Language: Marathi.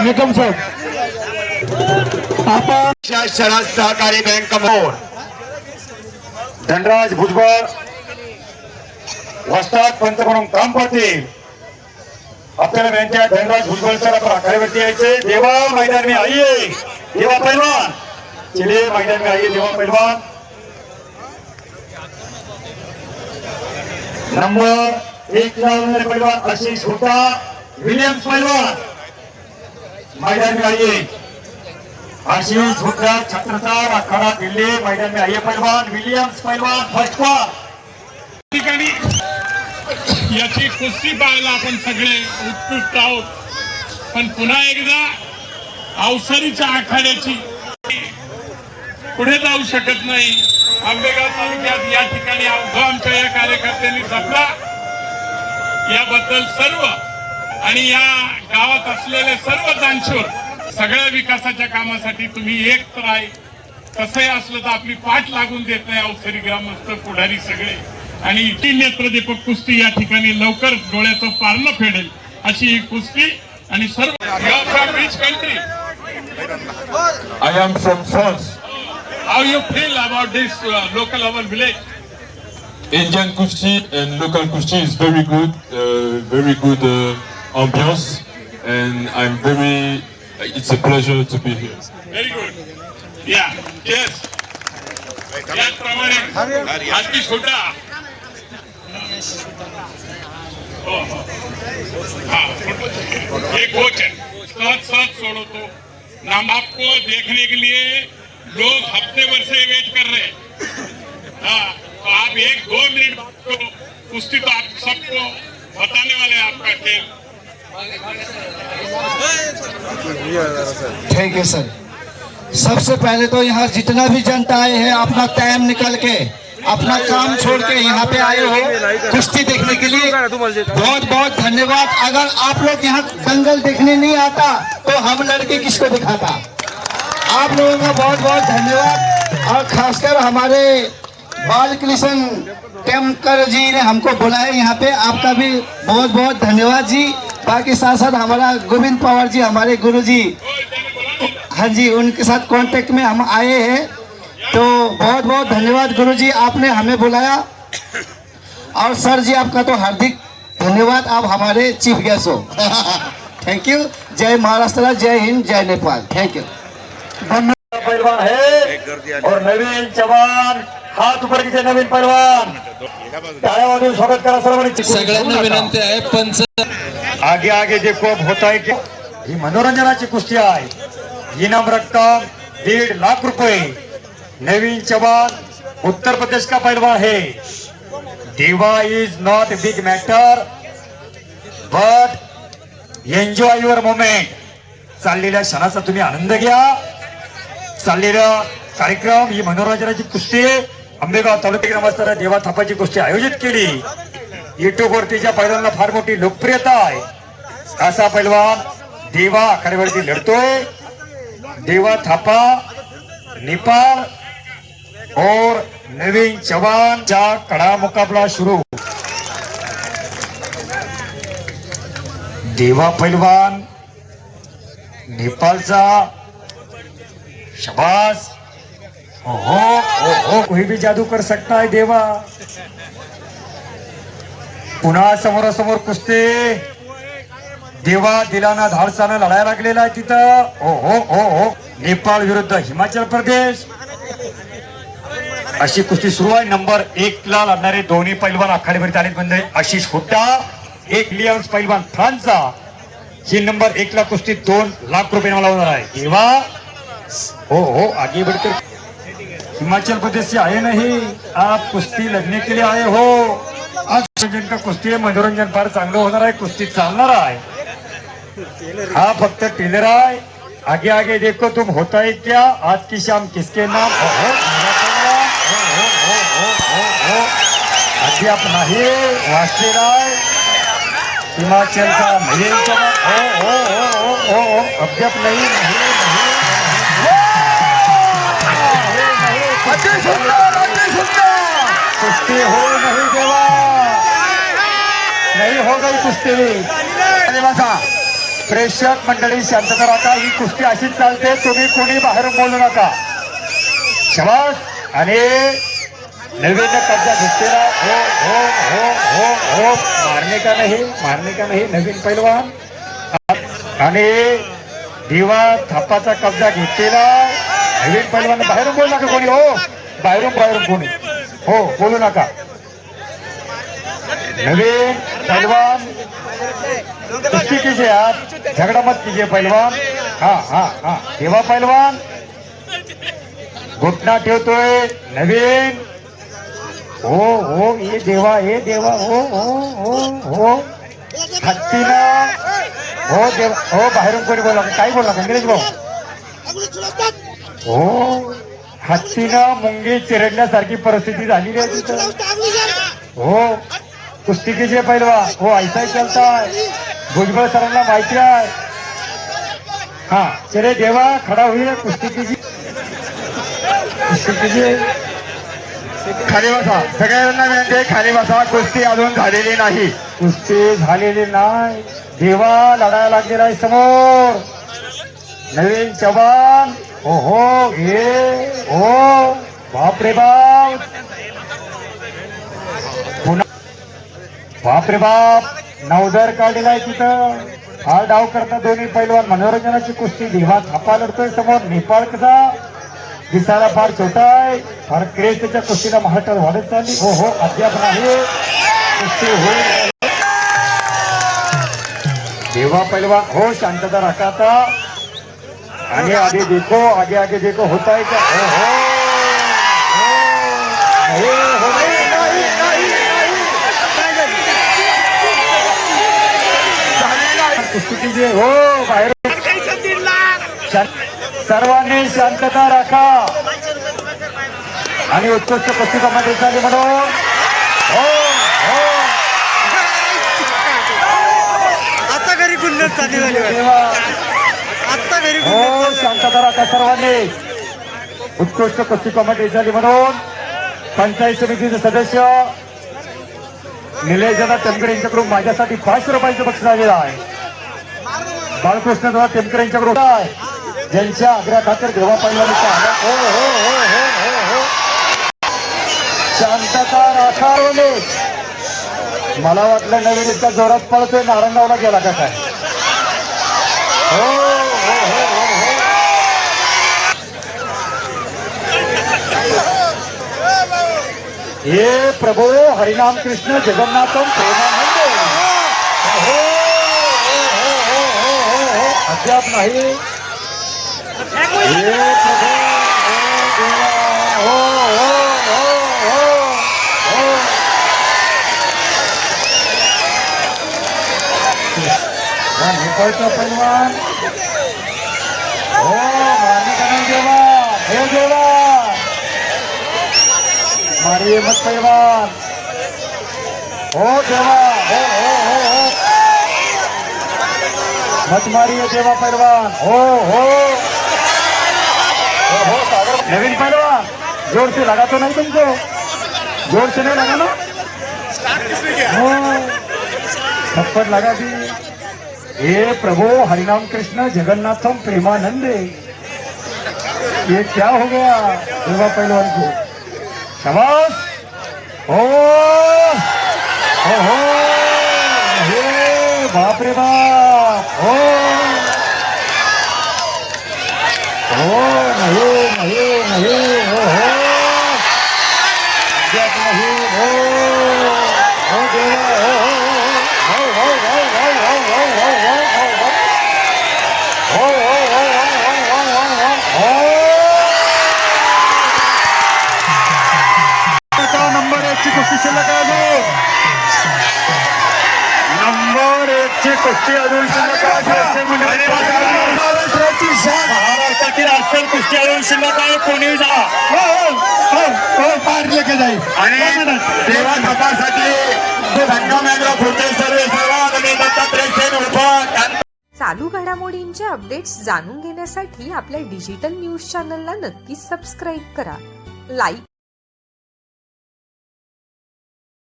निकम साहेब आपण शहरात सहकारी बँक मोड धनराज भुजबळ वस्ताद पंच म्हणून काम करतील. आपल्याला बँकेच्या धनराज भुजबळ सर आपण आखाड्यावरती यायचे. देवा मैदान में आइए, देवा पहलवान चलिए मैदान में आइए. देवा पहलवान नंबर 1 पहलवान आशीष हुड्डा विलियम्स पहलवान मैदान में आइए. आशीष हुड्डा छत्रसाल अखाड़ा दिल्ली मैदान में आइए. पहलवान विलियम्स पहलवान फर्स्ट पास. ठिकाणी याची कुस्ती पाहायला आपण सगळे उत्सुक आहोत. पण पुन्हा एकदा अवसरीच्या आखाड्याची पुढे जाऊ शकत नाही. आंबेगाव तालुक्यात या ठिकाणी आमच्या या कार्यकर्त्यांनी जपला. याबद्दल सर्व आणि या गावात असलेले सर्व दानशूर सगळ्या विकासाच्या कामासाठी तुम्ही एक तर आहे. तसंही असलं तर आपली पाठ लागून देत नाही अवसरी ग्रामस्थ पुढारी सगळे. आणि ती नेत्रदीपक कुस्ती या ठिकाणी लवकर डोळ्याचं पारणं फेडेल अशी ही कुस्ती. आणि सर्व from which country? I am from France. How you feel about this local our village? Indian Kushti and local Kushti is very good ambiance, and it's a pleasure to be here. Very good. Yeah. Yes. त्याचप्रमाणे आशीष हुड्डा एक कोच है, साथ सोड़ो नाम आपको देखने के लिए लोग हफ्ते भर से वेट कर रहे हैं. हाँ, तो आप 1-2 मिनट को कुश्ती तो आप सबको बताने वाले हैं आपका खेल. Thank you sir. सबसे पहले तो यहाँ जितना भी जनता आए हैं अपना टाइम निकल के अपना काम छोड़ के यहाँ पे आए हो कुश्ती देखने के लिए बहुत बहुत धन्यवाद. अगर आप लोग यहाँ दंगल देखने नहीं आता तो हम लड़के किसको दिखाता. आप लोगों का बहुत बहुत धन्यवाद. और खासकर हमारे बालकृष्ण टेमकर जी ने हमको बुलाया यहाँ पे, आपका भी बहुत बहुत धन्यवाद जी. बाकी साथ साथ हमारा गोविंद पवार जी हमारे गुरु जी, हाँ जी, उनके साथ कांटेक्ट में हम आए हैं. तो बहुत बहुत धन्यवाद गुरु जी, आपने हमें बुलाया. और सर जी आपका तो हार्दिक धन्यवाद, आप हमारे चीफ गेस्ट हो. Thank you. जय महाराष्ट्र, जय हिंद, जय नेपाल. Thank you. पहलवान है और नवीन जवान हाथ ऊपर कीजिए. नवीन पहलवान टाळ्या वाजवून स्वागत करा सर्वांनी. सगळ्यांना विनंती आहे. पंच आगे आगे देखो अब होता है क्या. ही मनोरंजनाची कुस्ती आहे. इनाम रक्कम 1.5 लाख रुपए. नवीन जवान उत्तर प्रदेश का पहलवान है. देवा is not a big matter but enjoy your moment. चाललेल्या क्षणाचा तुम्ही आनंद घ्या. चाललेला कार्यक्रम ही मनोरंजनाची कुस्ती आंबेगाव तालुक्यात ग्रामस्थांना देवा थापाची कुस्ती आयोजित केली. युट्यूब वरतीच्या पैलवानांना फार मोठी लोकप्रियता आहे. असा पैलवान देवा आखाड्यावरती लढतोय. देवा थापा नेपाळ और नवीन जवान चा कड़ा मुकाबला शुरू. देवा पैलवान नेपाळचा शाबाश. ओहो कोई भी जादू कर सकता है देवा. पुन्हा समोरासमोर कुस्ती. देवा दिलाना धाडसानं लढायला लागलेला आहे तिथं. ओहो नेपाळ विरुद्ध हिमाचल प्रदेश अशी कुस्ती सुरू आहे. नंबर 1 ला लढणारे दोन्ही पैलवान आखाड्यावरती आले म्हणजे आशीष हुड्डा एक विलियम्स पैलवान फ्रान्सचा. ही नंबर 1 ला कुस्ती 2 लाख रुपये नावाला होणार आहे. देवा हो आगे बढ़कर हिमाचल प्रदेश से आए नहीं, आप कुस्ती लड़ने के लिए आए हो. आज मनोरंजन का कुस्ती है. मनोरंजन फार चांगलं होणार आहे. कुस्ती चालणार आहे. हा फक्त टेलर आहे. आगे आगे देखो तुम होता है क्या. आज की शाम किसके नाम. अद्याप नाही वाचलेला आहे. हिमाचल का महेश अद्याप नहीं. कुश्ती हो नहीं देवा, नहीं हो गई कुश्ती. प्रेक्षक मंडळी शांतता राखा. ही कुस्ती अशीच चालते. तुम्ही कोणी बाहेरून बोलू नका. शाबास. आणि नवीन कब्जा घेतलेला. हो हो हो हो हो. मारणे का नाही नवीन पैलवान. आणि दिवा थापाचा कब्जा घेतलेला नवीन पैलवान. बाहेरून बोलू नका कोणी. हो बाहेरून कोणी. हो बोलू नका. नवीन पैलवान कुस्ती कीजिए आप, झगड़ा मत कीजिए पहलवान. हा देवा पहलवान घुटना ठेवतोय. नवीन हो ये देवा हो हत्तीना. हो देवा हो. बाहेरून कोणी बोला काय बोलला इंग्रज भाऊ. हो हत्तीनं मुंगी चिरडण्यासारखी परिस्थिती झालेली आहे तिथं. हो कुस्ती कीजिए पहलवान. हो ऐसा ही चलता है. भुजबळ सरांना माहिती आहे. हा चले देवा खडा होईल. कुस्ती कीजिए. खाली बसा. सगळ्यांना विनंती खाली बसा. कुस्ती अजून झालेली नाही. कुस्ती झालेली नाही. देवा लढायला लागलेला आहे समोर. नवीन चव्हाण. हो हे हो बापरे बाप. बापरे बाप. नवदर काढलेला आहे तिथं. हा डाव करता दोन्ही पैलवान. मनोरंजनाची कुस्ती. देवा थापा लढतोय समोर. नेपाळ कसा दिसायला फार छोटा आहे. फार क्रेज त्याच्या कुस्तीला महाराष्ट्रात वाढत चालली. हो अद्याप नाही कुस्ती होईल. देवा पैलवान. हो शांतता राखा आता. आणि आगे देखो होता है क्या. कुस्ती कीजिए. हो बाहेर सर्वांनी शांतता राखा. आणि उत्कृष्ट कुस्तीमध्ये झाली म्हणून आता घरी गुन्ह्यात चालली झाली. आता घरी हो शांतता राखा सर्वांनी. उत्कृष्ट कुस्ती कमिटी झाली म्हणून पंचायत समितीचे सदस्य निलेशदादा टेमकर यांच्याकडून माझ्यासाठी 500 रुपयाचं बक्षीस आलेलं आहे. बाळकृष्णदादा टेमकर यांच्याकडून ज्यांच्या आग्रहाखातर देवा पैलवानीचा हो शांतता राखा. मला वाटलं नवीन इतका जोरात पळतोय नारायणगावला गेला का काय. हो हे प्रभू हरिनाम कृष्ण जगन्नाथम प्रेमानंद. हो अद्याप नाही. हे प्रभू नेपाळचा पैलवान. हो मानिकानंद देवा. हे देवा मारिये मत पैलवान. हो देवा हो मत मारिये देवा पैलवान. हो नवीन पैलवान जोर से लगा तो नहीं तुमको. जोर से नहीं लगा ना. हो थप्पड़ लगा दी. हे प्रभु हरिनाम कृष्ण जगन्नाथम प्रेमानंदे. ये क्या हो गया देवा पैलवान को. शाबाश. हो हे बाप रे बाप. हो नहीं हो देवा नंबर 1 ची कुस्ती शिल्लक आहे. नंबर 1 ची कुस्ती अजून शिल्लक आहे. महाराष्ट्रातील अस्सल कुस्ती अजून शिल्लक आहे. कोणी जा पार लेके जाईल. आणि देवा थापासाठी संगमेंद्र खुर्चे चालू घडामोडींचे अपडेट्स जाणून घेण्यासाठी आपल्या डिजिटल न्यूज चॅनलला नक्कीच सबस्क्राईब करा. लाईक